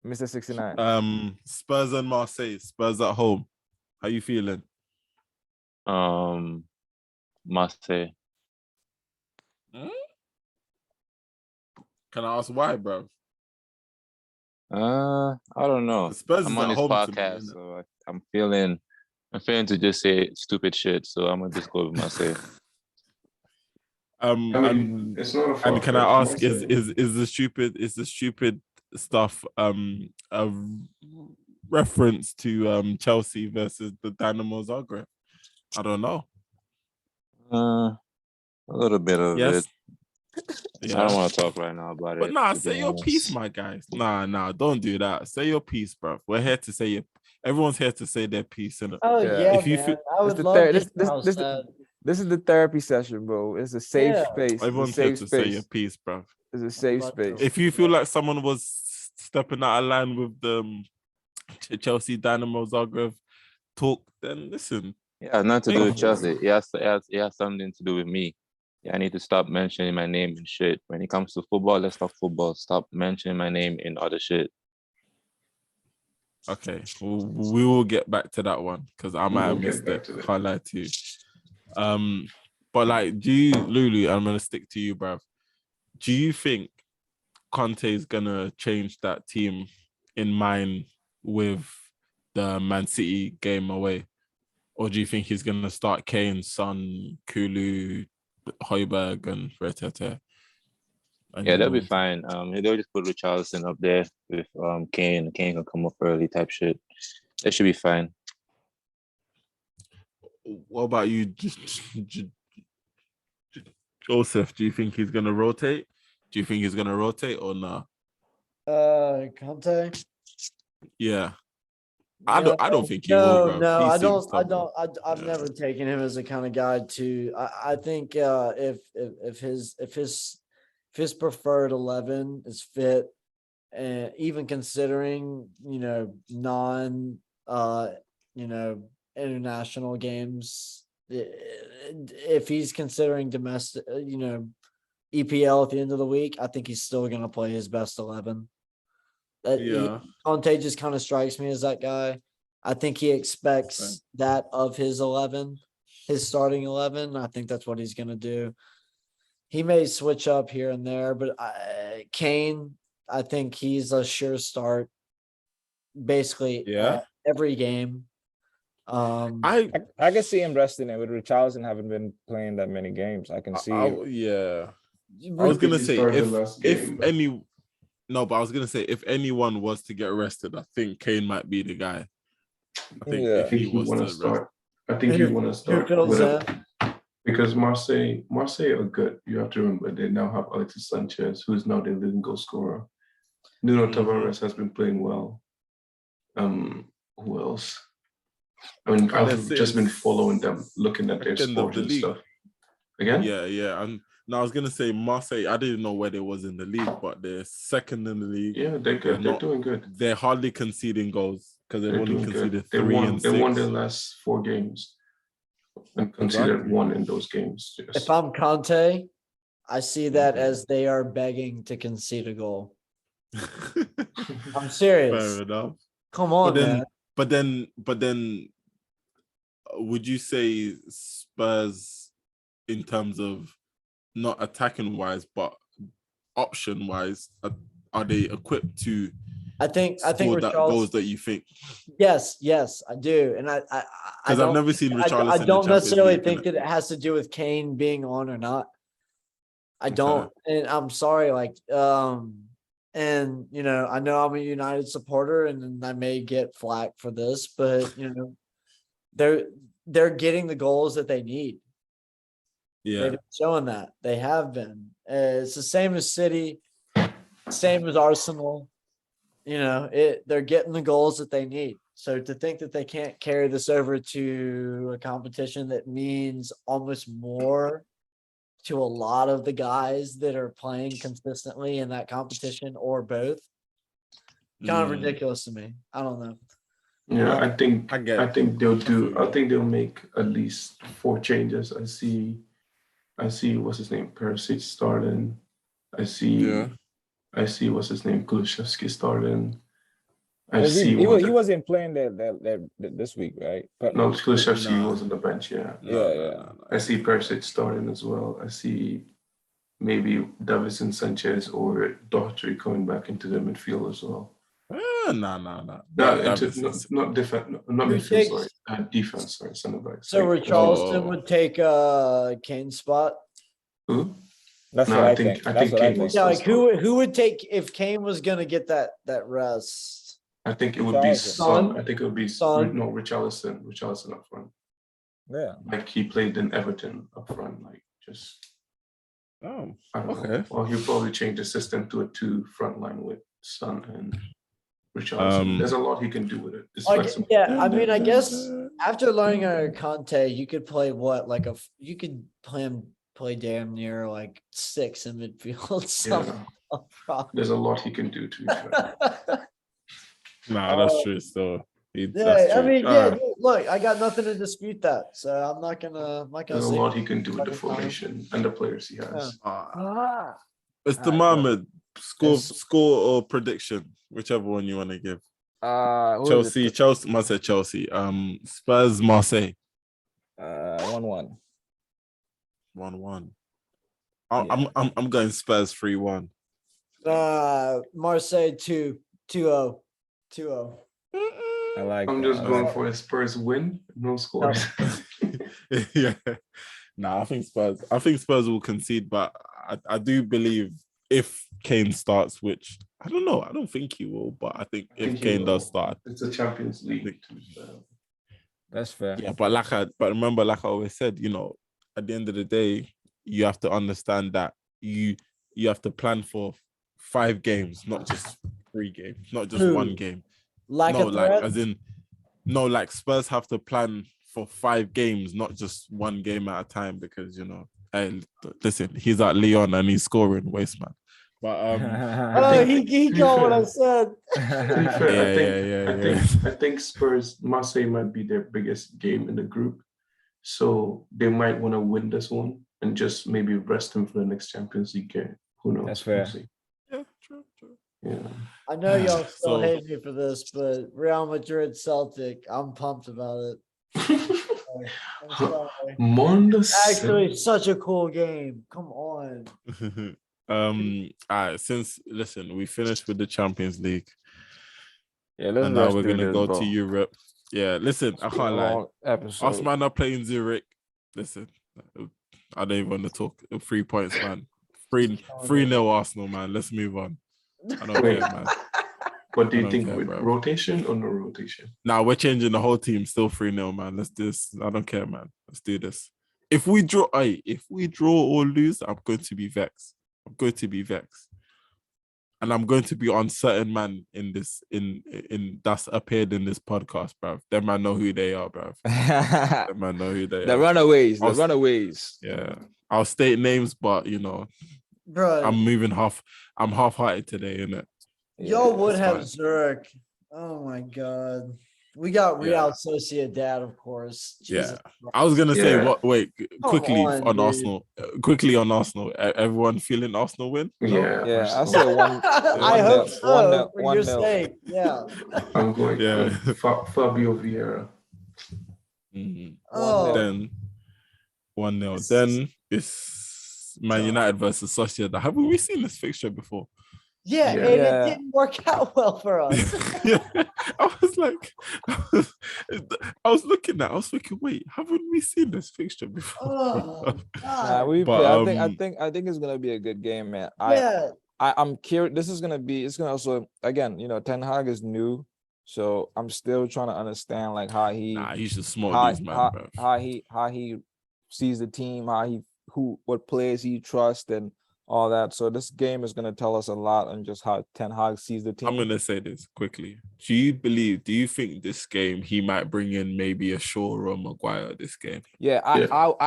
Mr. 69. Spurs and Marseille. Spurs at home. How you feeling? Marseille. Can I ask why, bro? I don't know. I'm on this podcast, so I'm feeling to just say stupid shit, so I'm gonna just go with Marseille. It's not a and can I ask, is the stupid stuff a reference to Chelsea versus the Dynamo Zagreb? I don't know. A little bit of it. Yeah. I don't want to talk right now about it. But say your piece, my guys. Nah, don't do that. Say your piece, bro. We're here to say everyone's here to say their piece. Oh yeah, if you feel, I would love this is the therapy session, bro. It's a safe space. Everyone's here to say your piece, bro. It's a safe space. If you feel like someone was stepping out of line with the Chelsea Dynamo Zagreb talk, then listen. Yeah, nothing to do with Chelsea. It has something to do with me. Yeah, I need to stop mentioning my name and shit. When it comes to football, let's talk football. Stop mentioning my name in other shit. Okay, we will get back to that one because I might have missed it. Can't lie to you. But like, Lulu, I'm gonna stick to you, bruv. Do you think Conte is gonna change that team in mind with the Man City game away, or do you think he's gonna start Kane, Son, Kulu, Højbjerg, and Retete? Yeah, they'll be fine. They'll just put Richarlison up there with Kane. Kane can come up early type shit. They should be fine. What about you, Joseph? Do you think he's gonna rotate? Do you think he's gonna rotate or not? Conte. Yeah. I don't think he will. Bro. No, I don't. I've never taken him as the kind of guy to. I think if his preferred 11 is fit, and even considering, international games, if he's considering domestic, EPL at the end of the week, I think he's still going to play his best 11. Conte just kind of strikes me as that guy. I think he expects that of his 11, his starting 11. I think that's what he's going to do. He may switch up here and there, but Kane, I think he's a sure start basically every game. I can see him resting it with Richarlison having been playing that many games. I can see. I was gonna say if anyone was to get arrested, I think Kane might be the guy. I think if he was to start, I think you want to start because Marseille are good. You have to remember they now have Alexis Sanchez, who's now their leading goal scorer. Nuno Tavares has been playing well. Who else? I mean, I've just been following them, looking at their sport and stuff. Again? Yeah. I was gonna say Marseille. I didn't know where they was in the league, but they're second in the league. Yeah, they're good. They're doing good. They're hardly conceding goals because they've only conceded 3 and 6. They won their last 4 games and conceded 1 in those games. Yes. If I'm Conte, I see that as they are begging to concede a goal. I'm serious. Fair enough. Come on, man. But then, would you say Spurs, in terms of not attacking wise, but option wise, are they equipped to? I think that goals that you think. Yes, I do, and because I've never seen Richarlison. I don't necessarily think that it has to do with Kane being on or not. I don't, and I'm sorry, and I know I'm a United supporter, and I may get flack for this, but they're getting the goals that they need. Yeah, they've been showing that they have been. It's the same as City, same as Arsenal. They're getting the goals that they need. So to think that they can't carry this over to a competition that means almost more to a lot of the guys that are playing consistently in that competition or both, kind of ridiculous to me. I don't know. Yeah, I think they'll make at least 4 changes. I see what's his name, Perisic starting. I see what's his name, Kulusevski starting. He wasn't playing that this week, right? No, Kulusevski was on the bench. Yeah. Yeah. I see Perisic starting as well. I see maybe Davinson Sanchez or Doherty coming back into the midfield as well. No. Not defense. Not midfield. Sorry, defense. Sorry, center back. So Richarlison would take Kane's spot. Who? That's what I think. I think Kane. Yeah, who would take if Kane was gonna get that rest? I think it would be Son. I think it would be Richarlison. Richarlison up front. Yeah, like he played in Everton up front. I don't know. Well, he'll probably change the system to a 2 front line with Son and Richarlison. There's a lot he can do with it. Yeah, I mean, I guess after learning under Conte, you could play you could play damn near 6 in midfield. There's a lot he can do to be fair. That's true. So look, I got nothing to dispute that, so I'm not gonna. There's a lot he can do with the formation and the players he has. Mr. Mohammed, score or prediction, whichever one you want to give. Chelsea. Must say Chelsea. Spurs, Marseille. 1-1. 1-1. I'm going Spurs 3-1. Marseille 2-0. 2-0. I'm just going for a Spurs win, no scores. Yeah. I think Spurs will concede, but I do believe if Kane starts, which I don't know, I don't think he will, but I think if Kane does start, it's a Champions League. That's fair. Yeah, but remember, like I always said, at the end of the day, you have to understand that you have to plan for 5 games, not just 3 games, not just 1 game. Spurs have to plan for 5 games, not just 1 game at a time, because Hey, listen, he's at Leon and he's scoring, waste man. But Oh, he called what I said. To be fair, I think Spurs Marseille might be their biggest game in the group, so they might want to win this one and just maybe rest him for the next Champions League game. Who knows? That's fair. Yeah, true. Yeah. I know y'all still hate me for this, but Real Madrid Celtic, I'm pumped about it. I'm sorry. Actually, such a cool game. Come on. All right, listen, we finished with the Champions League. Yeah, and now we're gonna go to Europe. Yeah, listen, I can't lie. Us man are playing Zurich. Listen, I don't even want to talk. 3 points, man. 3-0 Arsenal, man. Let's move on. I don't care, man. What do you think with rotation or no rotation? Nah, we're changing the whole team. Still 3-0, man. Let's do this. I don't care, man. Let's do this. If we draw or lose, I'm going to be vexed. And I'm going to be on certain man in this in that's appeared in this podcast, bruv. Them man know who they are, bruv. Them man know who they are. The runaways. Yeah. I'll state names, but bro, I'm half-hearted today, innit? Y'all would have Zurich. Oh my god. We got Real Sociedad, of course. Jesus Christ. I was gonna say quickly on Arsenal. Everyone feeling Arsenal win? Yeah. I say one. I hope so. For your sake. Yeah. I'm going. Yeah. Fabio Vieira. Then 1-0. Then it's Man United versus Sociedad. Haven't we seen this fixture before? Yeah, and it didn't work out well for us. I was thinking, wait, haven't we seen this fixture before? Oh, I think it's gonna be a good game, man. I'm curious. It's gonna also, again, Ten Hag is new, so I'm still trying to understand like how he's just smart, man, how he sees the team, what players he trusts and all that. So this game is going to tell us a lot on just how Ten Hag sees the team. I'm going to say this quickly. Do you think this game he might bring in maybe a Shaw or a Maguire this game? Yeah, I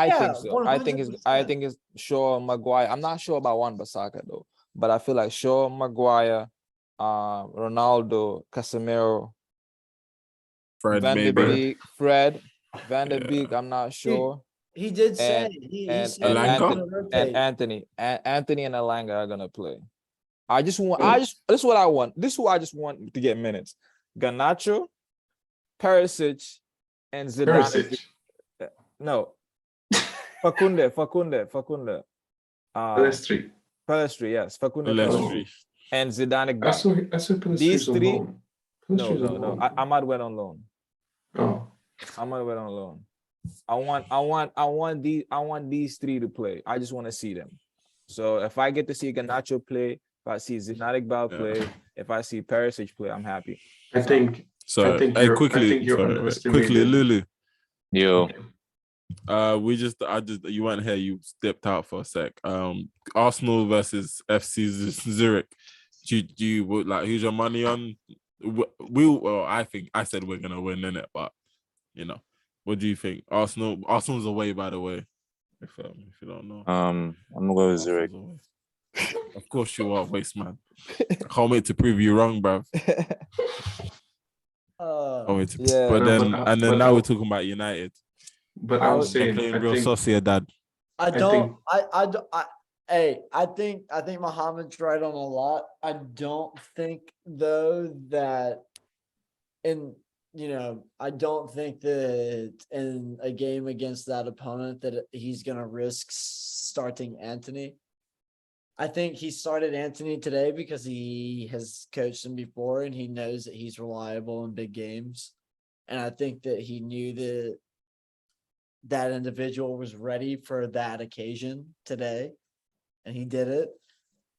think so. 100%. I think it's Shaw, Maguire. I'm not sure about Wan-Bissaka though, but I feel like Shaw, Maguire, Ronaldo, Casemiro, Fred, Van der Beek, I'm not sure. He did say Anthony and Elanga are gonna play. This is what I want. This is who I just want to get minutes. Garnacho, Perisic, and Zidane. No, Facunde. Pellistri, yes, Facunde. And Zidane. I saw These three. No. Ahmad went on loan. Oh. Ahmad went on loan. I want these three to play. I just want to see them. So if I get to see Garnacho play, if I see Zidane play, if I see Perisic play, I'm happy. I think quickly, Lulu. Yo. You weren't here, you stepped out for a sec. Arsenal versus FC Zurich. Do you like, who's your money on? I think I said we're gonna win in it, but what do you think? Arsenal's away, by the way. If you don't know. I'm gonna go with Zurich. Of course you are, waste man. I can't wait to prove you wrong, bruv. But now we're talking about United. But I was saying, playing Real Sociedad. I think Mohammed's right on a lot. I don't think though that I don't think that in a game against that opponent that he's going to risk starting Anthony. I think he started Anthony today because he has coached him before and he knows that he's reliable in big games. And I think that he knew that individual was ready for that occasion today, and he did it.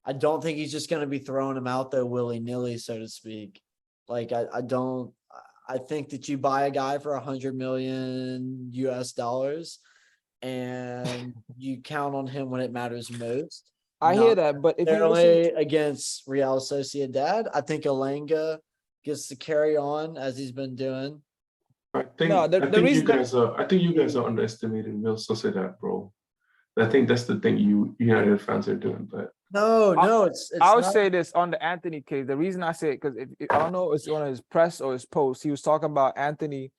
I don't think he's just going to be throwing him out there willy-nilly, so to speak. Like, I think that you buy a guy for $100 million and you count on him when it matters most. I hear that, but if you against Real Sociedad, I think Elanga gets to carry on as he's been doing. I think you guys are underestimating Real Sociedad, bro. I think that's the thing United fans are doing. But no, it's I would not. say this on the Anthony case. The reason I say it, because I don't know, it's on his press or his post. He was talking about Anthony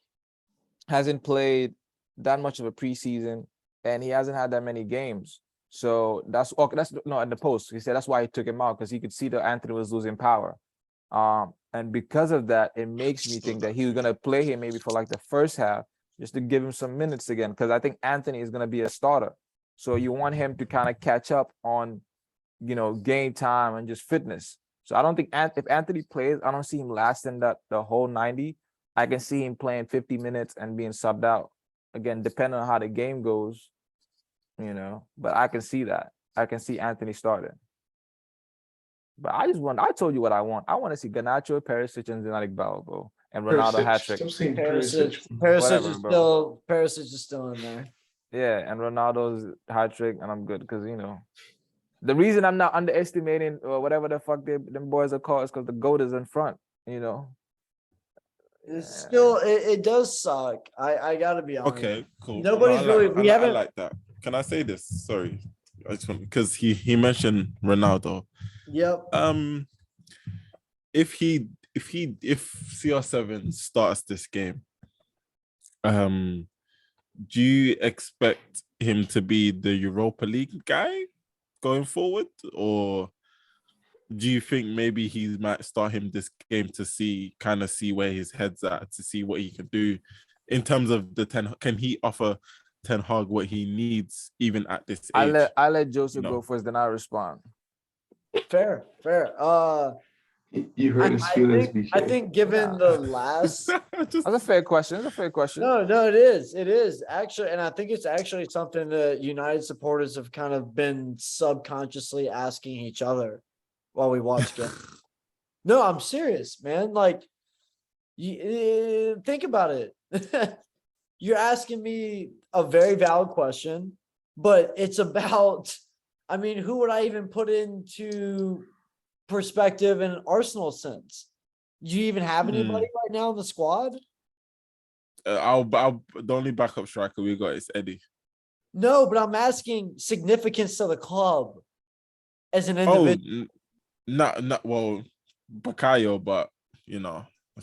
hasn't played that much of a preseason, and he hasn't had that many games. So that's no, in the post. He said that's why he took him out, because he could see that Anthony was losing power. And because of that, it makes me think that he was gonna play him maybe for like the first half, just to give him some minutes again, because I think Anthony is gonna be a starter. So you want him to kind of catch up on, game time and just fitness. So I don't think if Anthony plays, I don't see him lasting the whole 90. I can see him playing 50 minutes and being subbed out. Again, depending on how the game goes, but I can see that. I can see Anthony starting. But I told you what I want. I want to see Garnacho, Perisic, and Zenit Balbo, and Ronaldo hat-trick. Perisic is still in there. Yeah, and Ronaldo's hat-trick, and I'm good, because, the reason I'm not underestimating or whatever the fuck them boys are called is because the GOAT is in front, It's still, it does suck. I gotta be honest. Okay, cool. Nobody's I like that. Can I say this? Sorry, I just want, because he mentioned Ronaldo. Yep. If CR7 starts this game, do you expect him to be the Europa League guy going forward, or do you think maybe he might start him this game to see where his head's at, to see what he can do in terms of can he offer Ten Hag what he needs even at this age? I'll let Joseph go first, then I'll respond. Fair. You heard his feelings. I think given the last, that's a fair question. No, it is actually, and I think it's actually something that United supporters have kind of been subconsciously asking each other while we watch games. No, I'm serious, man. Like, think about it. You're asking me a very valid question, but it's about, who would I even put into perspective in an Arsenal sense? Do you even have anybody right now in the squad? The only backup striker we got is Eddie. No, but I'm asking significance to the club as an individual. Well, Bakayo, but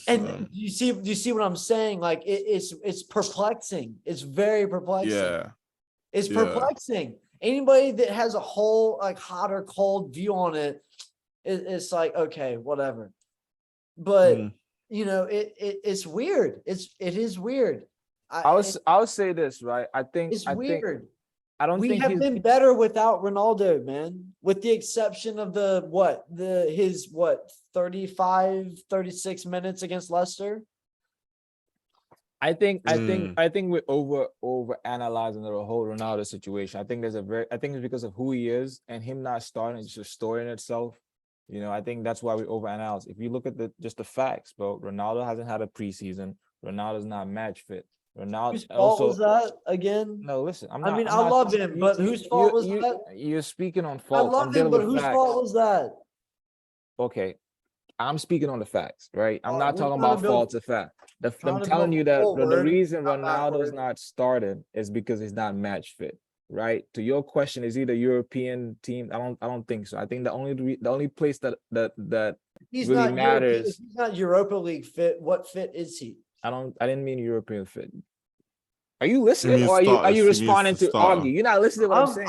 And you see what I'm saying? Like it's perplexing. It's very perplexing. Yeah, it's perplexing. Anybody that has a whole like hot or cold view on it, it's like, okay, whatever. But it's weird. It is weird. I'll say this, right? I think weird. We have been better without Ronaldo, man. With the exception of his 35, 36 minutes against Leicester. I think we're over analyzing the whole Ronaldo situation. I think it's because of who he is, and him not starting is just a story in itself. I think that's why we overanalyze. If you look at just the facts, bro, Ronaldo hasn't had a preseason. Ronaldo's not match fit. Ronaldo. Whose fault was that again? No, listen. I love him, but whose fault was that? You're speaking on fault. I love him, but whose fault was that? Okay, I'm speaking on the facts, right? I'm not talking about faults of fact. I'm telling you that the reason Ronaldo's not starting is because he's not match fit, right? To your question, is he the European team? I don't think so. I think the only place that he's really not matters. He's not Europa League fit. What fit is he? I didn't mean European fit. Are you listening, or are you responding to argue? You're not listening to what I'm saying.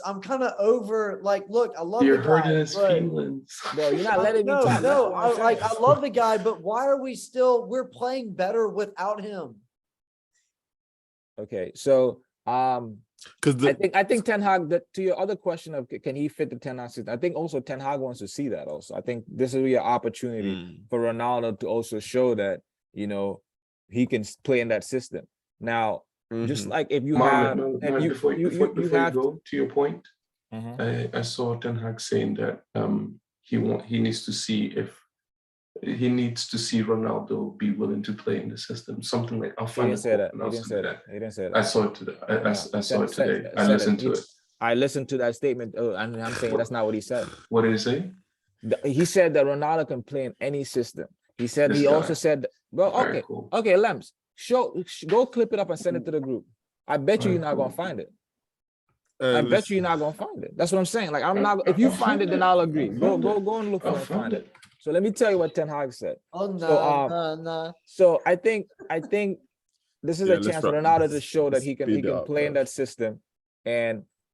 I'm kind of over. Like, look, I love You're the guy. hurting his feelings. No, you're not letting me talk. No, I love the guy, but why are we're playing better without him? Okay, so I think Ten Hag. To your other question of can he fit the Ten Hag system, I think also Ten Hag wants to see that. Also, I think this will be an opportunity for Ronaldo to also show that he can play in that system. Now, just like if you before you go to your point, I saw Ten Hag saying that he needs to see Ronaldo be willing to play in the system. Something like I'll find He didn't say that. I saw it today. I saw it today. I listened to it. I listened to that statement. Oh, and I'm saying that's not what he said. What did he say? He said that Ronaldo can play in any system. He said also said, well, okay, cool. Okay, Lems, go clip it up and send it to the group. I bet you're not gonna find it. I bet you're not gonna find it. That's what I'm saying. Like, I'm not. If you find it, then I'll agree. Go and look for it and find it. So let me tell you what Ten Hag said. Oh no, no. So I think this is a chance for Ronaldo to show that he can play in that system.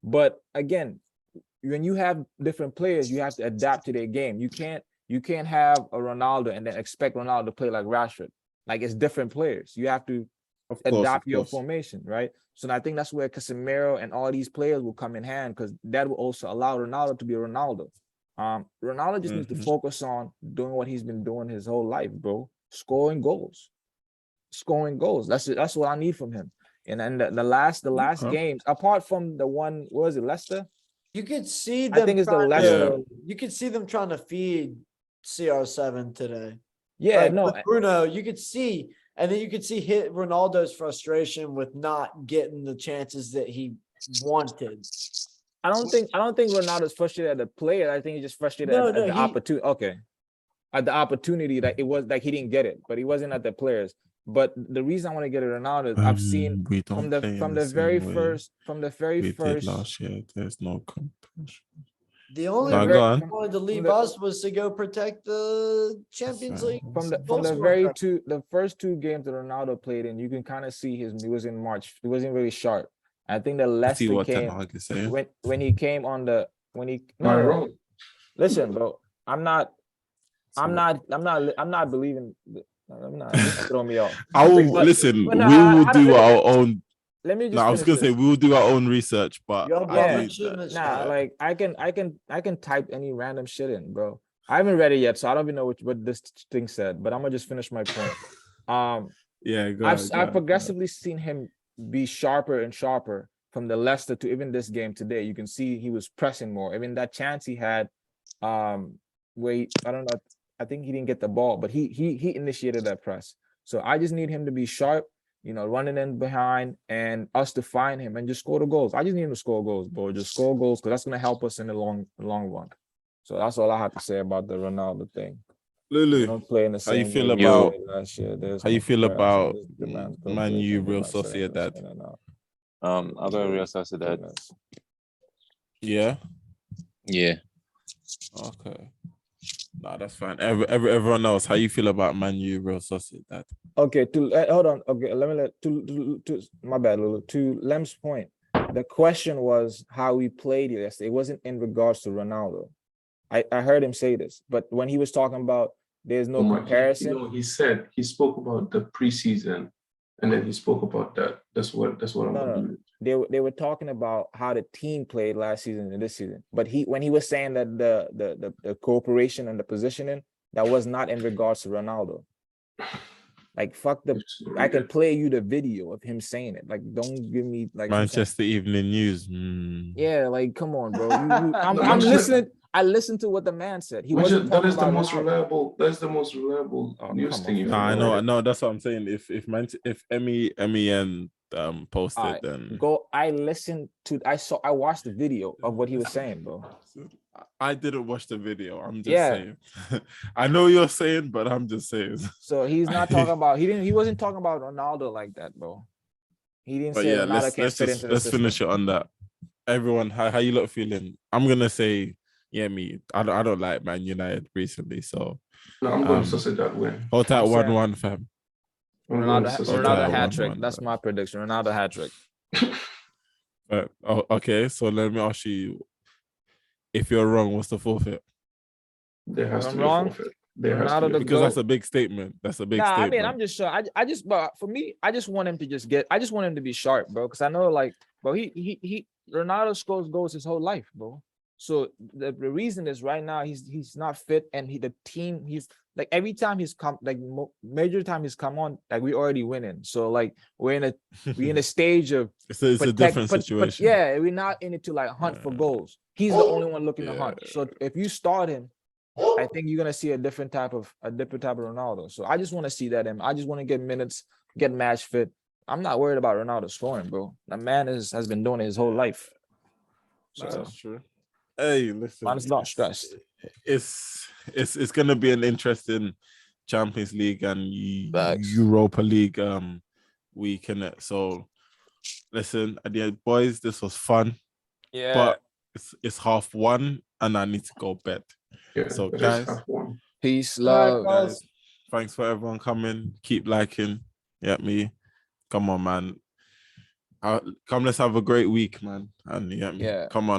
But again, when you have different players, you have to adapt to their game. You can't have a Ronaldo and then expect Ronaldo to play like Rashford. Like, it's different players. You have to adapt your formation, right? So I think that's where Casemiro and all these players will come in hand, because that will also allow Ronaldo to be Ronaldo. Ronaldo just needs to focus on doing what he's been doing his whole life, bro. Scoring goals. That's what I need from him. And then the last games, apart from the one, what was it, Leicester? You could see them. I think it's the Leicester. You could see them trying to feed CR7 today. Yeah, like, no, with Bruno, you could see, and then you could see Ronaldo's frustration with not getting the chances that he wanted. I don't think Ronaldo's frustrated at the player. I think he's just frustrated at the opportunity. Okay, at the opportunity that it was like he didn't get it, but he wasn't at the players. But the reason I want to get at Ronaldo is I've seen from the very first last year. There's no competition. The only reason he wanted to leave us was to go protect the Champions League. From the first two games that Ronaldo played in, you can kind of see he was in March. He wasn't really sharp. I think the Leicester came when he came on the listen, bro. I'm not believing. I'm not throw me off. I will listen. We will do our own. Let me just. I was gonna say we will do our own research, but like I can type any random shit in, bro. I haven't read it yet, so I don't even know what this thing said. But I'm gonna just finish my point. I've progressively seen him be sharper and sharper from the Leicester to even this game today. You can see he was pressing more. Even that chance he had, where I don't know. I think he didn't get the ball, but he initiated that press. So I just need him to be sharp, running in behind, and us to find him and just score the goals. I just need him to score goals, bro. Just score goals, because that's gonna help us in the long run. So that's all I have to say about the Ronaldo thing. Lulu, how you feel about last year? How you feel about Man U, Real Sociedad? I'll go Real Sociedad. Yeah. Yeah. Okay. No, that's fine. Everyone else, how you feel about Man U, Real Sociedad? Okay, hold on. Okay, my bad, Lulu. To Lem's point, the question was how we played yesterday. It wasn't in regards to Ronaldo. I heard him say this, but when he was talking about there's no comparison. He spoke about the preseason, and then he spoke about that. That's what I'm doing. They were talking about how the team played last season and this season. But when he was saying that the cooperation and the positioning, that was not in regards to Ronaldo. Like, fuck I can play you the video of him saying it. Like, don't give me like Manchester Evening News. Yeah, like, come on, bro. I'm listening. I listened to what the man said. That is the most reliable. That's the most reliable news thing. I know. That's what I'm saying. If MEN posted, then I watched the video of what he was saying, bro. I didn't watch the video. I'm just saying. I know you're saying, but I'm just saying. So he's not talking about. He wasn't talking about Ronaldo like that, bro. He didn't say Ronaldo can't fit into the system. Finish it on that. Everyone, how you lot feeling? I'm gonna say. Yeah, I don't like Man United recently, so no, I'm going to say that win. Hold that 1-1, fam. Ronaldo hat trick. That's my prediction. Ronaldo hat trick. Okay, so let me ask you: if you're wrong, what's the forfeit? There has to be a forfeit. Because that's a big statement. That's a big statement. I mean, I'm just sure. But for me, I just want him to to be sharp, bro. Because I know, like, bro, Ronaldo scores goals his whole life, bro. So the reason is right now he's not fit, and the team, he's like, every time he's come, like major time he's come on, like, we already winning. So like we're in a stage of it's a different situation. But we're not in it to like hunt for goals. He's the only one looking to hunt. So if you start him, I think you're gonna see a different type of Ronaldo. So I just want to see that him. I just want to get minutes, get match fit. I'm not worried about Ronaldo scoring, bro. That man has been doing it his whole life. So that's true. Hey, listen, man's not stressed. It's gonna be an interesting Champions League and Europa League week, innit? So listen, at the end, boys, this was fun. Yeah. But it's 1:30 and I need to go bed. Yeah, So it is guys, 1:30. Peace, All right, love. guys. Thanks for everyone coming. Keep liking. Me. Come on, man. Come, let's have a great week, man. And me. Yeah. Come on.